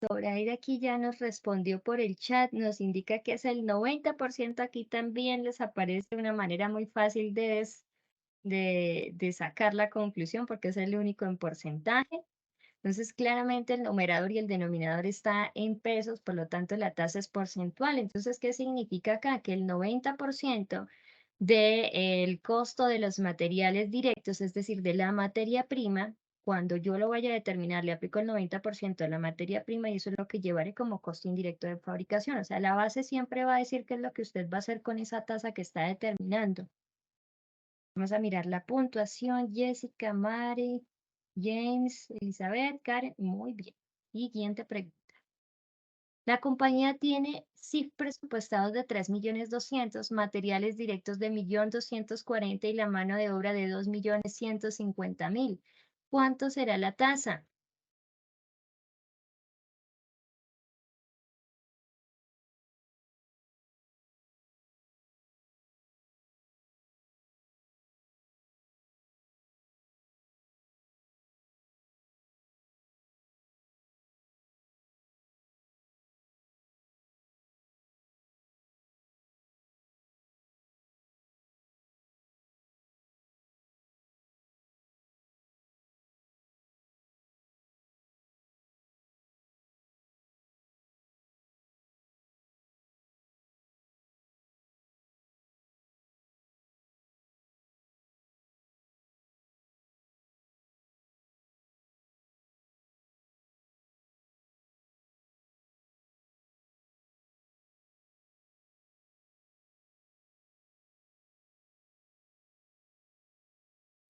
Zoraida aquí ya nos respondió por el chat, nos indica que es el 90%. Aquí también les aparece una manera muy fácil de sacar la conclusión porque es el único en porcentaje. Entonces, claramente el numerador y el denominador está en pesos, por lo tanto la tasa es porcentual. Entonces, ¿qué significa acá? Que el 90% del costo de los materiales directos, es decir, de la materia prima. Cuando yo lo vaya a determinar, le aplico el 90% de la materia prima y eso es lo que llevaré como costo indirecto de fabricación. O sea, la base siempre va a decir qué es lo que usted va a hacer con esa tasa que está determinando. Vamos a mirar la puntuación. Jessica, Mari, James, Elizabeth, Karen. Muy bien. Siguiente pregunta. La compañía tiene CIF presupuestados de 3.200.000, materiales directos de 1.240.000 y la mano de obra de 2.150.000. ¿Cuánto será la tasa?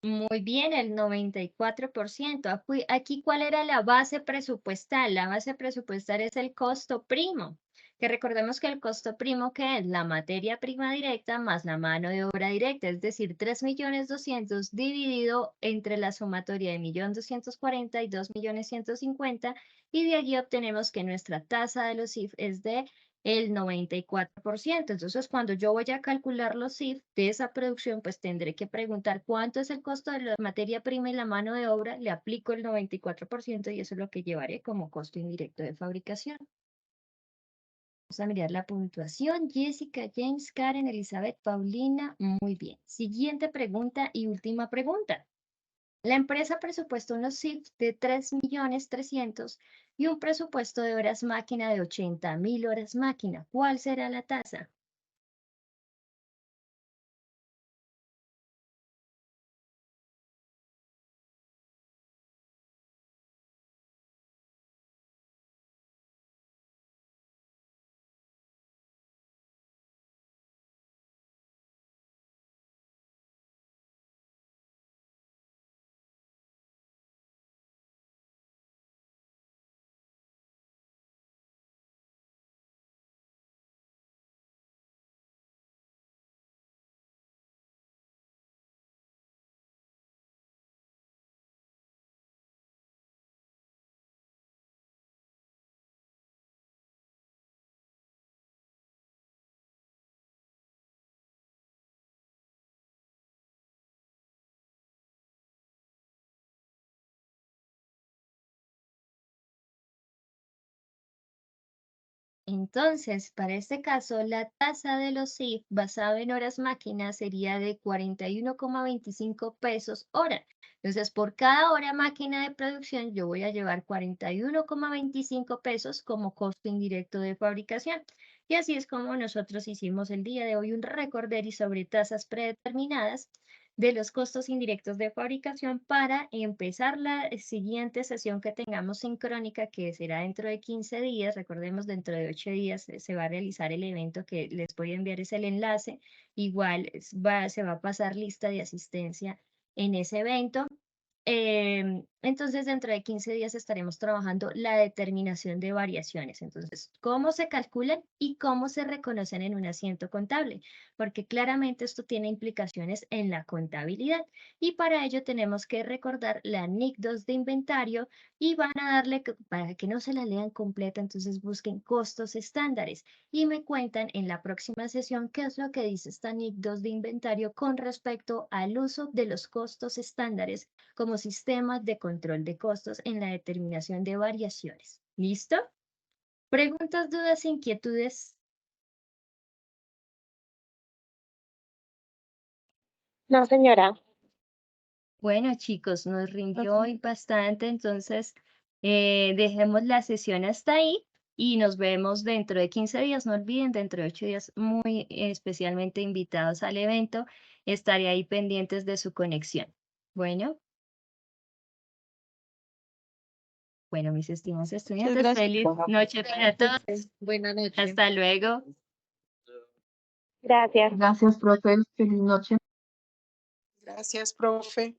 Muy bien, el 94%. Aquí, ¿cuál era la base presupuestal? La base presupuestal es el costo primo, que recordemos que el costo primo, que es la materia prima directa más la mano de obra directa, es decir, 3.200.000 dividido entre la sumatoria de 1.240.000 y 2.150.000, y de allí obtenemos que nuestra tasa de los IF es de el 94%. Entonces, cuando yo voy a calcular los CIF de esa producción, pues tendré que preguntar cuánto es el costo de la materia prima y la mano de obra, le aplico el 94% y eso es lo que llevaré como costo indirecto de fabricación. Vamos a mirar la puntuación. Jessica, James, Karen, Elizabeth, Paulina. Muy bien. Siguiente pregunta y última pregunta. La empresa presupuestó unos CIF de 3.300.000 y un presupuesto de horas máquina de 80.000 horas máquina. ¿Cuál será la tasa? Entonces, para este caso, la tasa de los CIF basado en horas máquina sería de 41,25 pesos hora. Entonces, por cada hora máquina de producción, yo voy a llevar 41,25 pesos como costo indirecto de fabricación. Y así es como nosotros hicimos el día de hoy un recorderis sobre tasas predeterminadas de los costos indirectos de fabricación para empezar la siguiente sesión que tengamos sincrónica, que será dentro de 15 días. Recordemos, dentro de 8 días se va a realizar el evento que les voy a enviar, es el enlace. Igual se va a pasar lista de asistencia en ese evento. Entonces, dentro de 15 días estaremos trabajando la determinación de variaciones. Entonces, ¿cómo se calculan y cómo se reconocen en un asiento contable? Porque claramente esto tiene implicaciones en la contabilidad y para ello tenemos que recordar la NIC 2 de inventario y van a darle, para que no se la lean completa, entonces busquen costos estándares y me cuentan en la próxima sesión qué es lo que dice esta NIC 2 de inventario con respecto al uso de los costos estándares como sistemas de control de costos en la determinación de variaciones. ¿Listo? ¿Preguntas, dudas, inquietudes? No, señora. Bueno, chicos, nos rindió hoy bastante, entonces dejemos la sesión hasta ahí y nos vemos dentro de 15 días. No olviden, dentro de 8 días, muy especialmente invitados al evento. Estaré ahí pendientes de su conexión. Bueno, mis estimados estudiantes, gracias. feliz noche para todos. Buenas noches. Hasta luego. Gracias. Gracias, profe. Feliz noche. Gracias, profe.